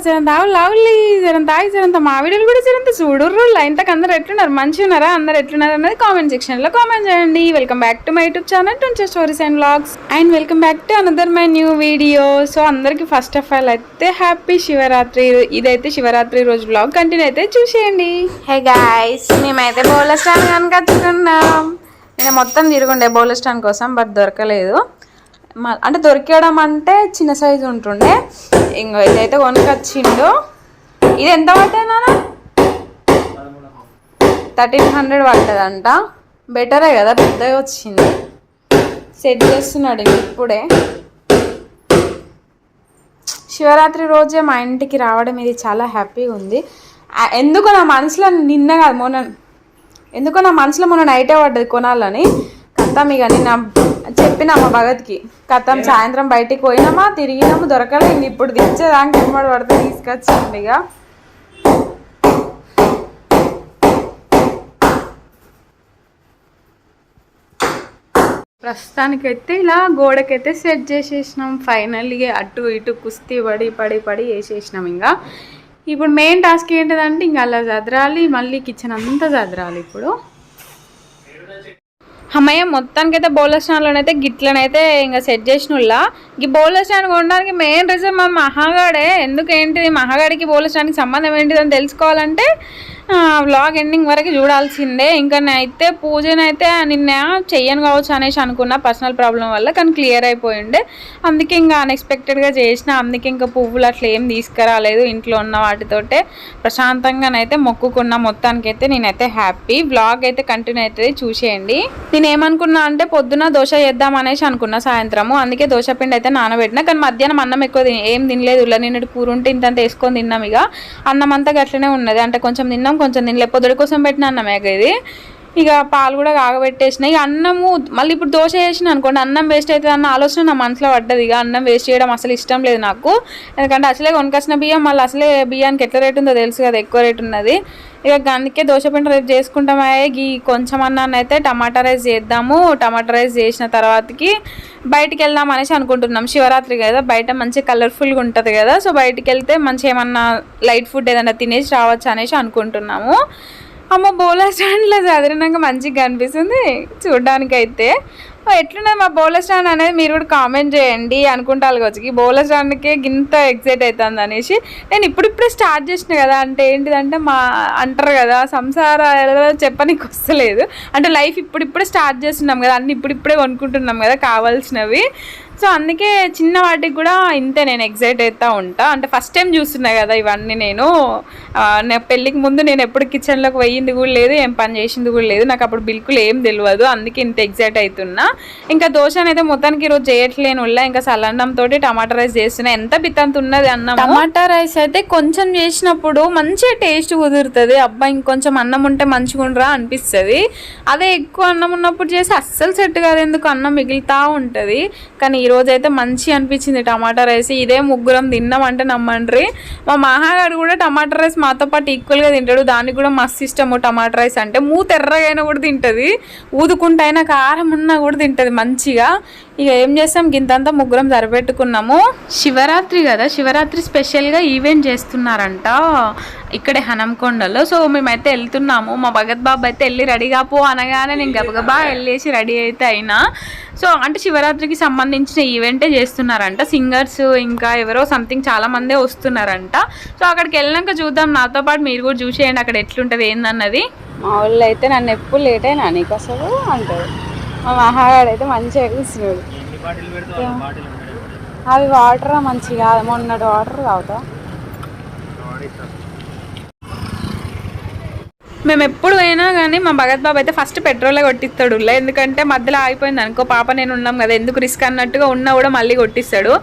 జరంత lovely జరంత జరంత మా వీడియోలు కూడా జరంత చూడుర్రు ఇంతకు అందరు ఎట్లున్నారు మంచిగా ఉన్నారా అందరు ఎట్లున్నారు అనేది కామెంట్ సెక్షన్ లో కామెంట్ చేయండి. Welcome back to my YouTube channel twenty stories and vlogs and welcome back to another my new video. So అందరికి ఫస్ట్ ఆఫ్ ఆల్ అయితే హ్యాపీ శివరాత్రి. ఇదైతే శివరాత్రి రోజు వ్లాగ్ కంటిన్యూ అయితే చూసేయండి. హే గాయ్స్, మేమైతే బౌల్ స్టాండ్ కనుకొచ్చుకున్నాం. నేను మొత్తం తిరుగుండే బౌల్ స్టాండ్ కోసం, బట్ దొరకలేదు. అంటే దొరికేయడం అంటే చిన్న సైజు ఉంటుండే, ఇంకో ఇదైతే కొనుకొచ్చిండు. ఇది ఎంత పడ్డా 1300 పడ్డదంట. బెటరే కదా, పెద్దగా వచ్చింది. సెట్ చేస్తున్నాడు ఇప్పుడే. శివరాత్రి రోజే మా ఇంటికి రావడం ఇది చాలా హ్యాపీగా ఉంది. ఎందుకో నా మనసులో నిన్న కాదు మొన్న నైటే పడ్డది కొనాలని. కథం ఇక నిన్న చెప్పినా మా భగత్కి, కథం సాయంత్రం బయటికి పోయినామా, తిరిగినాము, దొరకలేదు. ఇప్పుడు తెచ్చేదానికి ఎమ్మడి పడితే తీసుకొచ్చింది. ఇక ప్రస్తుతానికైతే ఇలా గోడకైతే సెట్ చేసేసినాం. ఫైనల్గా అటు ఇటు కుస్తీ పడి వేసేసినాం. ఇంకా ఇప్పుడు మెయిన్ టాస్క్ ఏంటిదంటే ఇంకా అలా చదరాలి, మళ్ళీ కిచెన్ అంతా చదరాలి. ఇప్పుడు అమ్మయ్య మొత్తానికైతే బౌలర్ స్టాండ్లోనైతే గిట్లనైతే ఇంకా సెట్ చేసినలా. ఈ బౌలర్ స్టాండ్ కొనడానికి మెయిన్ రీజన్ మా మహాగాడే. ఎందుకేంటిది మహాగాడికి బౌలర్ స్టాండ్కి సంబంధం ఏంటిదని తెలుసుకోవాలంటే వ్లాగ్ ఎండింగ్ వరకు చూడాల్సిందే. ఇంకా నేనైతే పూజనైతే నిన్న చెయ్యను కావచ్చు అనేసి అనుకున్నా, పర్సనల్ ప్రాబ్లం వల్ల. కానీ క్లియర్ అయిపోయిండే, అందుకే ఇంకా అన్ఎక్స్పెక్టెడ్గా చేసిన. అందుకే ఇంకా పువ్వులు అట్లా ఏం తీసుకురాలేదు, ఇంట్లో ఉన్న వాటితోటే ప్రశాంతంగానైతే మొక్కుకున్నా. మొత్తానికైతే నేనైతే హ్యాపీ. వ్లాగ్ అయితే కంటిన్యూ అవుతుంది, చూసేయండి. నేనేమనుకున్నా అంటే పొద్దున దోశ చేద్దాం అనేసి అనుకున్నా సాయంత్రము. అందుకే దోశ పిండి అయితే నానబెట్టినా. కానీ మధ్యాహ్నం అన్నం ఎక్కువ ఏం తినలేదు. ఇలా నిన్నటి కూర ఉంటే ఇంత వేసుకొని తిన్నాం. ఇక అన్నం అంతా గట్లనే ఉన్నది, అంటే కొంచెం తిన్నాం కొంచెం తినలే. పొద్దుడి కోసం పెట్టిన అన్నమే ఇది. ఇక పాలు కూడా కాగబెట్టేసినాయి. ఇక అన్నము మళ్ళీ ఇప్పుడు దోశ వేసిన అనుకోండి, అన్నం వేస్ట్ అవుతుంది అన్న ఆలోచన నా మనసులో పడ్డది. ఇక అన్నం వేస్ట్ చేయడం అసలు ఇష్టం లేదు నాకు. ఎందుకంటే అసలే కొనుకొచ్చిన బియ్యం, మళ్ళీ అసలే బియ్యానికి ఎట్లా రేటు ఉందో తెలుసు కదా, ఎక్కువ రేటు ఉన్నది. ఇక అందుకే దోశ పిండి రేపు చేసుకుంటామే. ఈ కొంచెం అన్నాన్ని అయితే టమాటా రైస్ చేద్దాము. టమాటా రైస్ చేసిన తర్వాతకి బయటికి వెళ్దాం అనేసి అనుకుంటున్నాం. శివరాత్రి కదా, బయట మంచి కలర్ఫుల్గా ఉంటుంది కదా. సో బయటికి వెళ్తే మంచి ఏమన్నా లైట్ ఫుడ్ ఏదన్నా తినేసి రావచ్చు అనేసి అనుకుంటున్నాము. అమ్మ బౌలర్ స్టాండ్లో చదివినాక మంచిగా అనిపిస్తుంది చూడడానికైతే. ఎట్లున్నది మా బౌలర్ స్టాండ్ అనేది మీరు కూడా కామెంట్ చేయండి. అనుకుంటారు కావచ్చు ఈ బౌలర్ స్టాండ్కే ఇంత ఎక్సైట్ అవుతుంది అనేసి. నేను ఇప్పుడిప్పుడే స్టార్ట్ చేసిన కదా, అంటే ఏంటిదంటే మా అంటారు కదా సంసార చెప్పనీకి వస్తలేదు. అంటే లైఫ్ ఇప్పుడిప్పుడే స్టార్ట్ చేస్తున్నాం కదా, అన్నీ ఇప్పుడిప్పుడే కొనుక్కుంటున్నాం కదా కావాల్సినవి. సో అందుకే చిన్న వాటికి కూడా ఇంతే నేను ఎక్సైట్ అవుతూ ఉంటా. అంటే ఫస్ట్ టైం చూస్తున్నా కదా ఇవన్నీ. నేను పెళ్ళికి ముందు నేను ఎప్పుడు కిచెన్లోకి పోయింది కూడా లేదు, ఏం పని చేసింది కూడా లేదు. నాకు అప్పుడు బిల్కుల్ ఏం తెలియదు, అందుకే ఇంత ఎక్సైట్ అవుతున్నా. ఇంకా దోశనైతే మొత్తానికి ఈరోజు చేయట్లేను. ఇంకా సల్లన్నంతో టమాటా రైస్ చేస్తున్నా. ఎంత బిత్తంత ఉన్నది అన్నం. టమాటా రైస్ అయితే కొంచెం చేసినప్పుడు మంచిగా టేస్ట్ కుదురుతుంది. అబ్బా ఇంకొంచెం అన్నం ఉంటే మంచిగా ఉండరా అనిపిస్తుంది. అదే ఎక్కువ అన్నం ఉన్నప్పుడు చేసి అస్సలు సెట్ కాదు, ఎందుకు అన్నం మిగులుతూ ఉంటుంది. కానీ ఈరోజు అయితే మంచి అనిపించింది టమాటా రైస్. ఇదే ముగ్గురం తిన్నామంటే నమ్మండ్రి. మా మహాగాడు కూడా టమాటా రైస్ మాతో పాటు ఈక్వల్గా తింటాడు. దానికి కూడా మస్తు ఇష్టము టమాటా రైస్ అంటే. మూత ఎర్రగైనా కూడా తింటుంది, ఊదుకుంటైనా కారం ఉన్నా కూడా తింటుంది మంచిగా. ఇక ఏం చేస్తాం, గింతంతా ముగ్గురం సరిపెట్టుకున్నాము. శివరాత్రి కదా, శివరాత్రి స్పెషల్గా ఈవెంట్ చేస్తున్నారంట ఇక్కడే హనంకొండలో. సో మేమైతే వెళ్తున్నాము. మా భగత్ బాబు అయితే వెళ్ళి రెడీగా పో అనగానే నేను గబగబా వెళ్ళేసి రెడీ అయితే అయినా. సో అంటే శివరాత్రికి సంబంధించిన ఈవెంటే చేస్తున్నారంట. సింగర్స్ ఇంకా ఎవరో సంథింగ్ చాలా మందే వస్తున్నారంట. సో అక్కడికి వెళ్ళినాక చూద్దాం, నాతో పాటు మీరు కూడా చూసేయండి అక్కడ ఎట్లుంటుంది ఏందన్నది. మా వాళ్ళు అయితే నన్ను ఎప్పుడు లేట్ అయినా నీకు అసలు అంటారు. మా మహాగాడు అయితే మంచిగా కూర్చున్నాడు. అవి వాటర్ మంచిగా మొన్నటి వాటర్ తాగుతా. మేము ఎప్పుడు పోయినా కానీ మా భగత్ బాబు అయితే ఫస్ట్ పెట్రోలే కొట్టిస్తాడు. ఎందుకంటే మధ్యలో ఆగిపోయింది అనుకో, పాప నేను ఉన్నాం కదా ఎందుకు రిస్క్ అన్నట్టుగా ఉన్నా కూడా మళ్ళీ కొట్టిస్తాడు.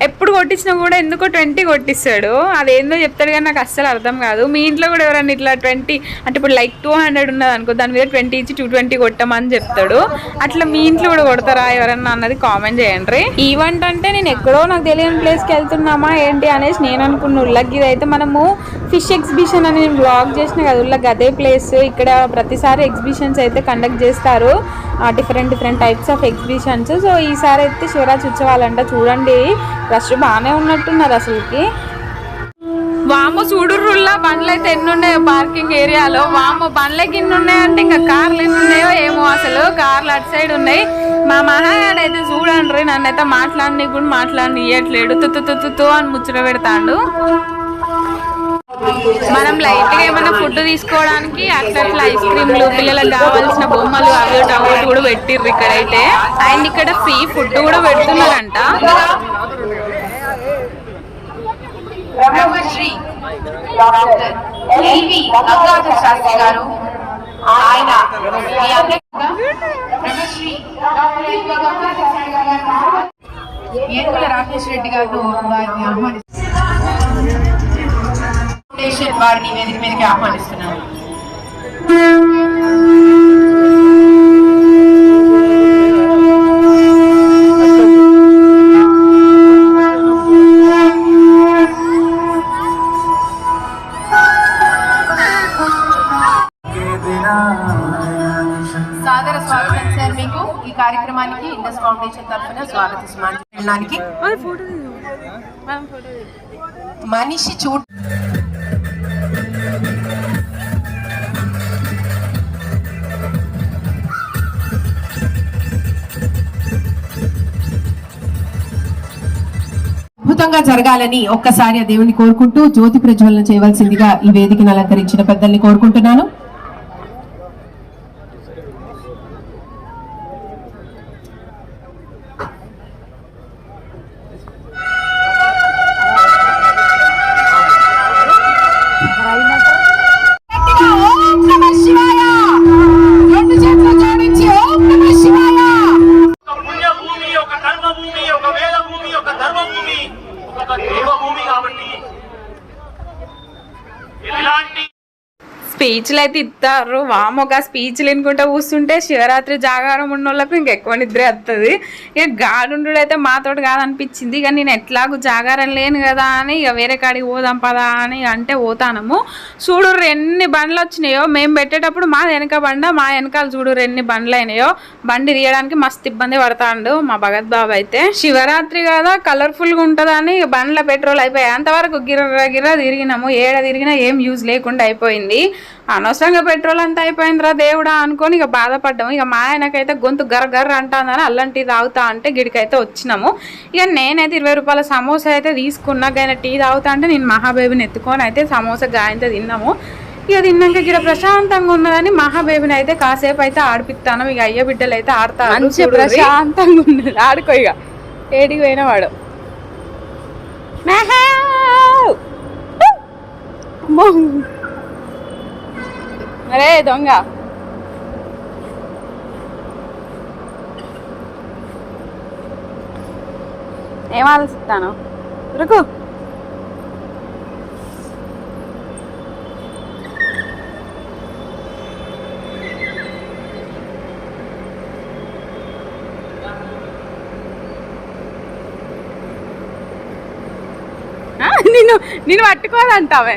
ఎప్పుడు కొట్టించినా కూడా ఎందుకో 20 కొట్టిస్తాడు. అదేందో చెప్తాడు కానీ నాకు అస్సలు అర్థం కాదు. మీ ఇంట్లో కూడా ఎవరన్నా ఇట్లా 20 అంటే ఇప్పుడు లైక్ 200 ఉన్నది అనుకో, దాని మీద 20 ఇచ్చి 220 కొట్టమని చెప్తాడు. అట్లా మీ ఇంట్లో కూడా కొడతారా ఎవరన్నా అన్నది కామెంట్ చేయండి. ఈవెంట్ అంటే నేను ఎక్కడో నాకు తెలియని ప్లేస్కి వెళ్తున్నామా ఏంటి అనేసి నేను అనుకున్న. ఇది అయితే మనము ఫిష్ ఎగ్జిబిషన్ అని నేను బ్లాగ్ చేసిన కదా, అదే ప్లేస్. ఇక్కడ ప్రతిసారి ఎగ్జిబిషన్స్ అయితే కండక్ట్ చేస్తారు, different types of exhibitions. So ఈసారి అయితే శివరాత్రి ఉత్సవాలంట. చూడండి రష్ బాగానే ఉన్నట్టున్నారు అసలుకి. వామో చూడుర్రుల్లా బండ్లు అయితే ఎన్ని ఉన్నాయో పార్కింగ్ ఏరియాలో. వామో బండ్లకి ఎన్ని ఉన్నాయంటే ఇంకా కార్లు ఎన్ని ఉన్నాయో ఏమో. అసలు కార్లు అటు సైడ్ ఉన్నాయి. మా మహాగాడు అయితే చూడండి నన్నైతే మాట్లాడి కూడా మాట్లాడియట్లేడు. తుత్తు అని ముచ్చట పెడతాడు. మనం లైట్ గా ఏమైనా ఫుడ్ తీసుకోవడానికి అట్లా ఐస్ క్రీమ్లు, పిల్లలకు కావాల్సిన బొమ్మలు అవి ఒకటి కూడా పెట్టిర్రు ఇక్కడైతే. అండ్ ఇక్కడ ఫ్రీ ఫుడ్ కూడా పెడుతున్నారంట. బ్రహ్మశ్రీ డాక్టర్ ఎల్వి గంగాధర్ శాస్త్రి గారు, ఆయన బ్రహ్మశ్రీ డాక్టర్ ఎల్వి గంగాధర్ శాస్త్రి గారు, ఏనుగుల రాకేష్ రెడ్డి గారు వారిని వారిని వేదిక మీదకి ఆహ్వానిస్తున్నాను. సాదర స్వాగతం సార్ మీకు ఈ కార్యక్రమానికి ఇండస్ ఫౌండేషన్ తరఫున స్వాగత సుమాంజలికి. మనిషి అద్భుతంగా జరగాలని ఒక్కసారి ఆ దేవుని కోరుకుంటూ జ్యోతి ప్రజ్వలన చేయవలసిందిగా ఈ వేదికను అలంకరించిన పెద్దల్ని కోరుకుంటున్నాను. స్పీచ్లు అయితే ఇస్తారు. వామొక స్పీచ్లు వినుకుంటా కూర్చుంటే శివరాత్రి జాగారం ఉన్న వాళ్ళకు ఇంకెక్కువ నిద్ర వస్తుంది. ఇక గాడుండు అయితే మాతోటి కాదనిపించింది. ఇక నేను ఎట్లాగూ జాగారం లేను కదా అని ఇక వేరే కాడికి పోదాం పదా అని అంటే పోతానము. చూడుర్రు ఎన్ని బండ్లు వచ్చినాయో. మేము పెట్టేటప్పుడు మా వెనక బండ, మా వెనకాల చూడుర్రు ఎన్ని బండ్లు అయినాయో. బండి తీయడానికి మస్తు ఇబ్బంది పడతాడు మా భగత్ బాబు అయితే. శివరాత్రి కదా కలర్ఫుల్గా ఉంటుందని బండ్ల పెట్రోల్ అయిపోయాయి. అంతవరకు గిర్ర తిరిగినాము. ఏడ తిరిగినా ఏం యూజ్ లేకుండా అయిపోయింది. అనవసరంగా పెట్రోల్ అంతా అయిపోయిందిరా దేవుడా అనుకొని ఇక బాధపడ్డాము. ఇక మా ఆయనకైతే గొంతు గర్ర అంటానని అల్లం టీ తాగుతా అంటే గిడికైతే వచ్చినాము. ఇక నేనైతే 20 రూపాయల సమోసా అయితే తీసుకున్నా. ఆయన టీ తాగుతా అంటే నేను మహాబేబీని ఎత్తుకొని అయితే సమోసా గాయంతో తిన్నాము. ఇక తిన్నాక ఇక్కడ ప్రశాంతంగా ఉన్నదని మహాబేబీని అయితే కాసేపు అయితే ఆడిపిస్తాను. ఇక అయ్య బిడ్డలు అయితే ఆడతారు. ప్రశాంతంగా ఉన్నది. ఆడుకో ఇక ఏడికి పోయిన వాడు. అరే దొంగ ఏం ఆలోచిస్తాను రుకు. నేను పట్టుకోదంటావే.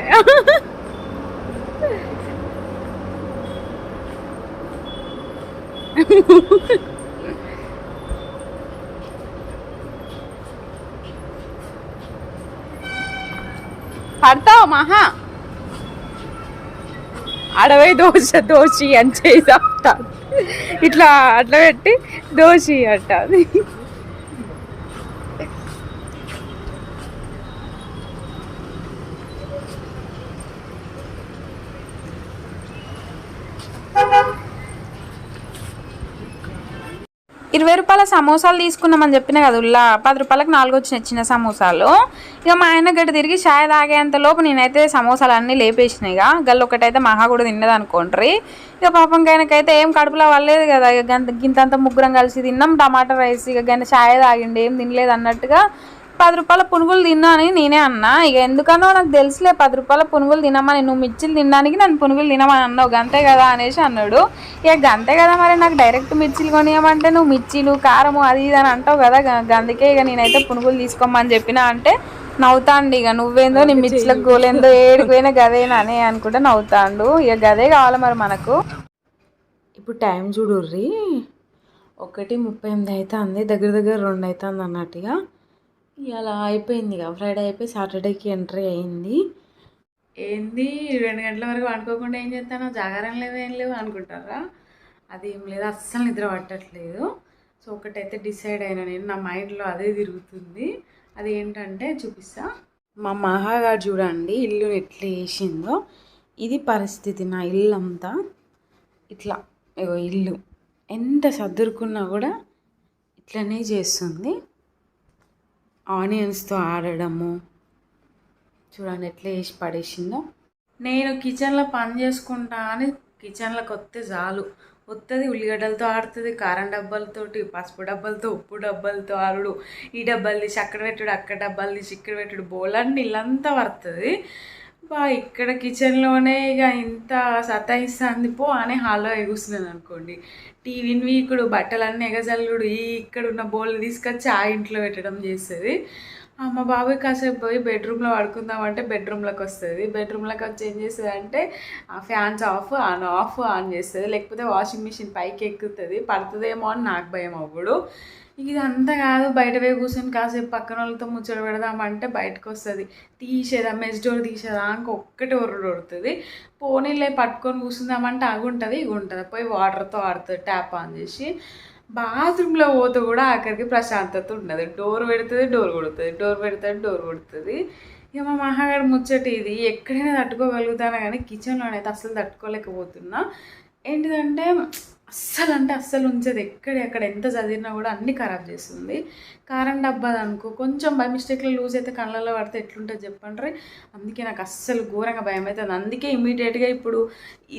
పడతావు మహా అడవై దోషి అని చేస్తా ఇట్లా అట్లా పెట్టి దోషి అంటది. ₹20 సమోసాలు తీసుకున్నామని చెప్పిన కదా ఉల్లా. 10 రూపాయలకు 4 వచ్చినాయి చిన్న సమోసాలు. ఇక మా ఆయన గడ్డ తిరిగి చాయ్ తాగేంత లోపు నేనైతే సమోసాలు అన్నీ లేపేసినాయి. ఇక గల్లు ఒకటైతే మహా కూడా తిన్నది అనుకోండి. ఇక పాపం ఆయనకైతే ఏం కడుపులో వల్లేదు కదా. ఇక గింతంత ముగ్గురం కలిసి తిన్నాం టమాటా రైస్. ఇక ఆయన చాయ్ తాగిండి ఏం తినలేదు అన్నట్టుగా 10 రూపాయల పునుగులు తిన్నా అని నేనే అన్నా. ఇక ఎందుకనో నాకు తెలుసులే 10 రూపాయల పునుగులు తినమని, నువ్వు మిర్చిలు తినడానికి నన్ను పునుగులు తినమని అన్నావు గంతే కదా అనేసి అన్నాడు. ఇక గంతే కదా మరి నాకు డైరెక్ట్ మిర్చిలు కొనియమంటే నువ్వు మిర్చిలు కారము అది ఇది అని అంటావు కదా. అందుకే ఇక నేనైతే పునుగులు తీసుకోమని చెప్పినా అంటే నవ్వుతాండు. ఇక నువ్వేందో నీ మిర్చిలకు గోలేందో ఏడిపోయినా గదేనా అని అనుకుంటే నవ్వుతాండు. ఇక గదే కావాలి మరి మనకు. ఇప్పుడు టైం చూడుర్రి 1:38 అవుతుంది. దగ్గర 2 అవుతుంది అన్నట్టుగా. ఇలా అయిపోయింది. ఇక ఫ్రైడే అయిపోయి సాటర్డేకి ఎంట్రీ అయింది. ఏంది 2 గంటల వరకు వండుకోకుండా ఏం చేస్తానో జాగారం లేవు ఏం లేవు అనుకుంటారా? అది ఏం లేదు, అస్సలు నిద్ర పట్టట్లేదు. సో ఒకటైతే డిసైడ్ అయినా నేను, నా మైండ్లో అదే తిరుగుతుంది. అది ఏంటంటే చూపిస్తా. మా మహాగారు చూడండి ఇల్లు ఎట్లా వేసిందో. ఇది పరిస్థితి, నా ఇల్లు అంతా ఇట్లా. ఇల్లు ఎంత సర్దురుకున్నా కూడా ఇట్లనే చేస్తుంది. ఆనియన్స్తో ఆడడము చూడండి ఎట్లా వేసి పడేసిందో. నేను కిచెన్లో పని చేసుకుంటా అని కిచెన్లోకి వస్తే చాలు వస్తుంది. ఉల్లిగడ్డలతో ఆడుతుంది, కారం డబ్బాలతోటి, పసుపు డబ్బాలతో, ఉప్పు డబ్బాలతో ఆడుడు, ఈ డబ్బాలు తీసి అక్కడ పెట్టుడు, అక్కడ డబ్బాలు తీసి ఇక్కడ పెట్టుడు, బోలన్నీ ఇల్లంతా పడుతుంది. ఇక్కడ కిచెన్లోనే ఇక ఇంత సతాయిస్తుంది పో అని హాల్లో ఎగుస్తున్నాను అనుకోండి. టీవీని వీకుడు, బట్టలన్నీ ఎగజల్లుడు, ఇక్కడ ఉన్న బోల్ తీసుకొచ్చి ఆ ఇంట్లో పెట్టడం చేస్తుంది. మా బాబాయ్ కాసేపు పోయి బెడ్రూమ్లో పడుకుందామంటే బెడ్రూమ్లోకి వస్తుంది. బెడ్రూమ్లోకి వచ్చి ఏం చేస్తుంది అంటే ఫ్యాన్స్ ఆఫ్ ఆన్ చేస్తుంది. లేకపోతే వాషింగ్ మిషన్ పైకి ఎక్కుతుంది, పడుతుందేమో అని నాకు భయం అవ్వడు. ఇదంతా కాదు, బయట పోయి కూర్చొని కాసేపు పక్కన వాళ్ళతో ముచ్చట పెడదామంటే బయటకు వస్తుంది. తీసేదా మెస్ డోర్ తీసేదా ఒక్కటి ఒరుడుతుంది. పోనీలే పట్టుకొని కూర్చుందామంటే అగుంటుంది ఇగుంటుంది. పోయి వాటర్తో ఆడుతుంది ట్యాప్ ఆన్ చేసి. బాత్రూంలో పోతే కూడా ఆఖరికి ప్రశాంతత ఉండదు. డోర్ పెడుతుంది, డోర్ కొడుతుంది, డోర్ పెడుతుంది, డోర్ కొడుతుంది. ఇక మా మహాగారు ముచ్చట ఇది. ఎక్కడైనా తట్టుకోగలుగుతాను కానీ కిచెన్లోనైతే అస్సలు తట్టుకోలేకపోతున్నా. ఏంటిదంటే అస్సలు ఉంచదు. ఎక్కడ ఎంత చదివినా కూడా అన్నీ ఖరాబ్ చేస్తుంది. కారం డబ్బా అనుకో కొంచెం బై మిస్టేక్లో లూజ్ అయితే కళ్ళల్లో పడితే ఎట్లుంటుంది చెప్పండి. అందుకే నాకు అస్సలు ఘోరంగా భయం అవుతుంది. అందుకే ఇమీడియట్గా ఇప్పుడు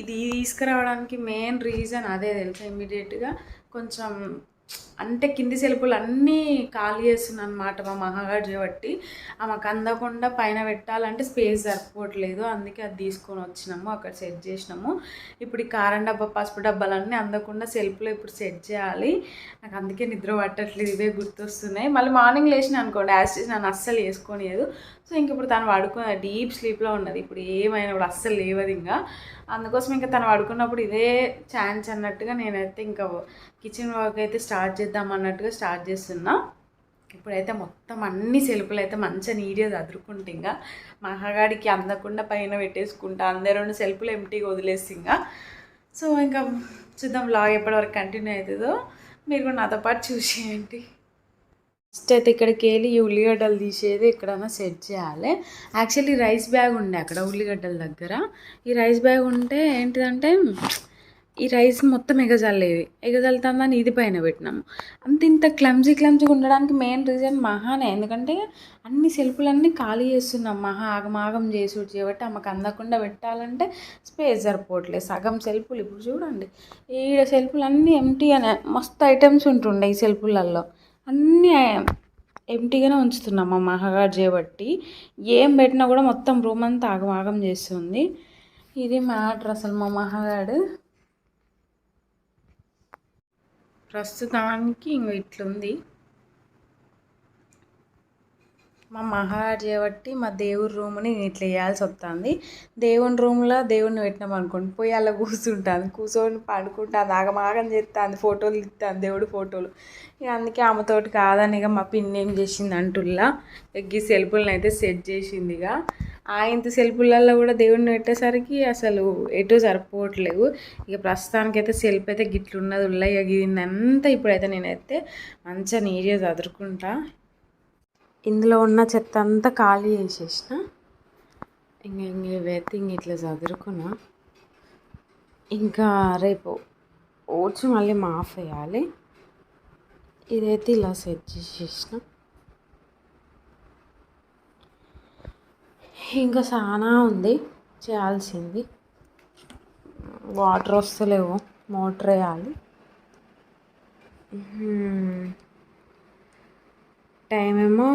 ఇది తీసుకురావడానికి మెయిన్ రీజన్ అదే తెలుసా. ఇమీడియట్గా కొంచెం అంటే కింది సెల్పులు అన్నీ ఖాళీ చేస్తున్నాను అనమాట మా మహాగారు చేయబట్టి. ఆమెకు అందకుండా పైన పెట్టాలంటే స్పేస్ సరిపోవట్లేదు. అందుకే అది తీసుకొని వచ్చినాము, అక్కడ సెట్ చేసినాము. ఇప్పుడు ఈ కారం డబ్బా, పసుపు డబ్బాలన్నీ అందకుండా సెల్ఫ్లో ఇప్పుడు సెట్ చేయాలి. నాకు అందుకే నిద్ర పట్టట్లేదు, ఇవే గుర్తొస్తున్నాయి. మళ్ళీ మార్నింగ్ లేచిన అనుకోండి యాస్టీస్ నన్ను అస్సలు వేసుకోనియదు. సో ఇంక ఇప్పుడు తను పడుకున్న డీప్ స్లీప్లో ఉన్నది. ఇప్పుడు ఏమైనా కూడా అస్సలు లేవదు ఇంకా. అందుకోసం ఇంకా తను పడుకున్నప్పుడు ఇదే ఛాన్స్ అన్నట్టుగా నేనైతే ఇంకా కిచెన్ వర్క్ అయితే స్టార్ట్ చేద్దాం అన్నట్టుగా స్టార్ట్ చేస్తున్నా. ఇప్పుడైతే మొత్తం అన్ని సెల్పులు అయితే మంచిగా నీట్గా చదురుకుంటే ఇంకా మహాగాడికి అందకుండా పైన పెట్టేసుకుంటా. అందరూ సెల్పులు ఎంటీగా వదిలేసి ఇంకా. సో ఇంకా చూద్దాం వ్లాగ్ ఎప్పటివరకు కంటిన్యూ అవుతుందో మీరు కూడా నాతో పాటు చూసేయండి. ఫస్ట్ అయితే ఇక్కడికి వెళ్ళి ఈ ఉల్లిగడ్డలు తీసేది ఎక్కడైనా సెట్ చేయాలి. యాక్చువల్లీ రైస్ బ్యాగ్ ఉండే అక్కడ ఉల్లిగడ్డల దగ్గర. ఈ రైస్ బ్యాగ్ ఉంటే ఏంటిదంటే ఈ రైస్ మొత్తం ఎగజల్లుతుందని ఇది పైన పెట్టినాము. ఇంత క్లమ్జీగా ఉండడానికి మెయిన్ రీజన్ మహానే. ఎందుకంటే అన్ని సెల్ఫులన్నీ ఖాళీ చేస్తున్నాం. మహా ఆగమాగం చేయబట్టి ఆమెకు అందకుండా పెట్టాలంటే స్పేస్ సరిపోవట్లేదు. సగం సెల్ఫులు ఇప్పుడు చూడండి, ఈ సెల్ఫులు అన్నీ ఎంటీ అనే మస్తు ఐటమ్స్ ఉంటుండే. ఈ సెల్ఫులలో అన్నీ ఎంటీగానే ఉంచుతున్నాం మా మహాగారు చేయబట్టి. ఏం పెట్టినా కూడా మొత్తం రూమ్ అంతా ఆగమాగం చేస్తుంది. ఇది మ్యాటర్ అసలు. మా మహాగాడు ప్రస్తుతానికి ఇంక ఇట్లుంది. మా మహారాజు చేయబట్టి మా దేవుడి రూమ్ని ఇట్లా వేయాల్సి వస్తుంది. దేవుని రూమ్లో దేవుడిని పెట్టినాం అనుకోండి, పోయి అలా కూర్చుంటాను, కూర్చొని పండుకుంటాను, ఆగమాగం చేస్తాను, ఫోటోలు ఇస్తాను, దేవుడి ఫోటోలు. ఇక అందుకే ఆమెతోటి కాదని ఇక మా పిన్ని ఏం చేసింది అంటుల్లా ఈ సెల్ఫులను అయితే సెట్ చేసింది. ఇక ఇంత సెల్ఫులలో కూడా దేవుడిని పెట్టేసరికి అసలు ఎటు సరిపోవట్లేవు. ఇక ప్రస్తుతానికైతే సెల్ఫ్ అయితే గిట్లున్నది ఉల్లా. ఇక దీన్నంతా ఇప్పుడైతే నేనైతే మంచిగా నీట్గా చదువుకుంటా. ఇందులో ఉన్న చెత్త అంతా ఖాళీ చేసేసిన. ఇవైతే ఇట్లా చదువుకున్నా. ఇంకా రేపు ఓట్స్ మళ్ళీ మాఫ్ వేయాలి. ఇదైతే ఇలా సెట్ చేసేసిన. ఇంకా చాలా ఉంది చేయాల్సింది. వాటర్ వస్తలేవు, మోటర్ వేయాలి. టైం ఏమో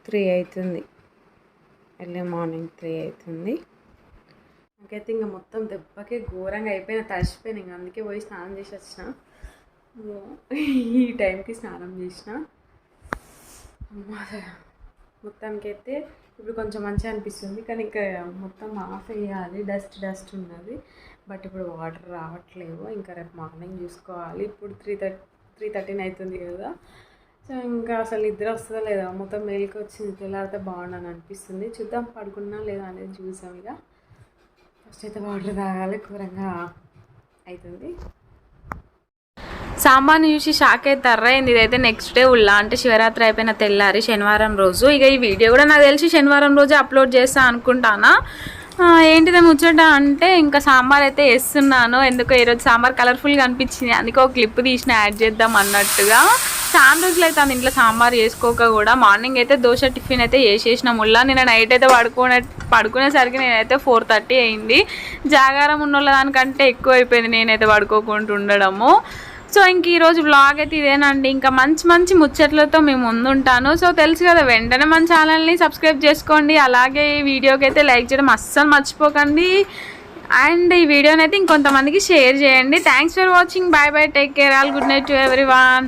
3 అవుతుంది, ఎర్లీ మార్నింగ్ 3 అవుతుంది. నాకైతే ఇంకా మొత్తం దెబ్బకే ఘోరంగా అయిపోయిన, తడిసిపోయినా. ఇంకా అందుకే పోయి స్నానం చేసి వచ్చిన. ఈ టైంకి స్నానం చేసిన. మొత్తానికైతే ఇప్పుడు కొంచెం మంచిగా అనిపిస్తుంది. కానీ ఇంకా మొత్తం ఆఫ్ వేయాలి, డస్ట్ ఉన్నది. బట్ ఇప్పుడు వాటర్ రావట్లేవు. ఇంకా రేపు మార్నింగ్ చూసుకోవాలి. ఇప్పుడు 3:13 అవుతుంది కదా. సో ఇంకా అసలు నిద్ర వస్తుందా లేదా, మొత్తం మేలుకి వచ్చి తెల్లారితే బాగుండని అనిపిస్తుంది. చూద్దాం పడుకున్నా లేదా అనేది చూసాం. ఇక ఫస్ట్ అయితే వాటర్ తాగాలి, ఘోరంగా అవుతుంది. సాంబార్ని చూసి షాక్ అవుతారా. ఇదైతే నెక్స్ట్ డే ఉల్లా అంటే శివరాత్రి అయిపోయిన తెల్లారి శనివారం రోజు. ఇక ఈ వీడియో కూడా నాకు తెలిసి శనివారం రోజు అప్లోడ్ చేస్తా అనుకుంటానా. ఏంటిదే ముచ్చట అంటే ఇంకా సాంబార్ అయితే వేస్తున్నాను. ఎందుకో ఈరోజు సాంబార్ కలర్ఫుల్గా అనిపించింది, అందుకే ఒక క్లిప్ తీసిన యాడ్ చేద్దాం అన్నట్టుగా. చాలా రోజులు అయితే ఇంట్లో సాంబార్ చేసుకోక కూడా. మార్నింగ్ అయితే దోశ టిఫిన్ అయితే వేసేసిన ముల్లా. నేను నైట్ అయితే పడుకునేసరికి నేనైతే 4:30 అయింది. జాగారం ఉన్నోళ్ళ దానికంటే ఎక్కువ అయిపోయింది నేనైతే పడుకోకుండా ఉండడము. సో ఇంక ఈరోజు వ్లాగ్ అయితే ఇదేనండి. ఇంకా మంచి మంచి ముచ్చట్లతో మేము ముందుంటాను. సో తెలుసు కదా, వెంటనే మన ఛానల్ని సబ్స్క్రైబ్ చేసుకోండి. అలాగే ఈ వీడియోకి అయితే లైక్ చేయడం అస్సలు మర్చిపోకండి. అండ్ ఈ వీడియోని అయితే ఇంకొంతమందికి షేర్ చేయండి. Thanks for watching. Bye bye, take care, all good night to everyone.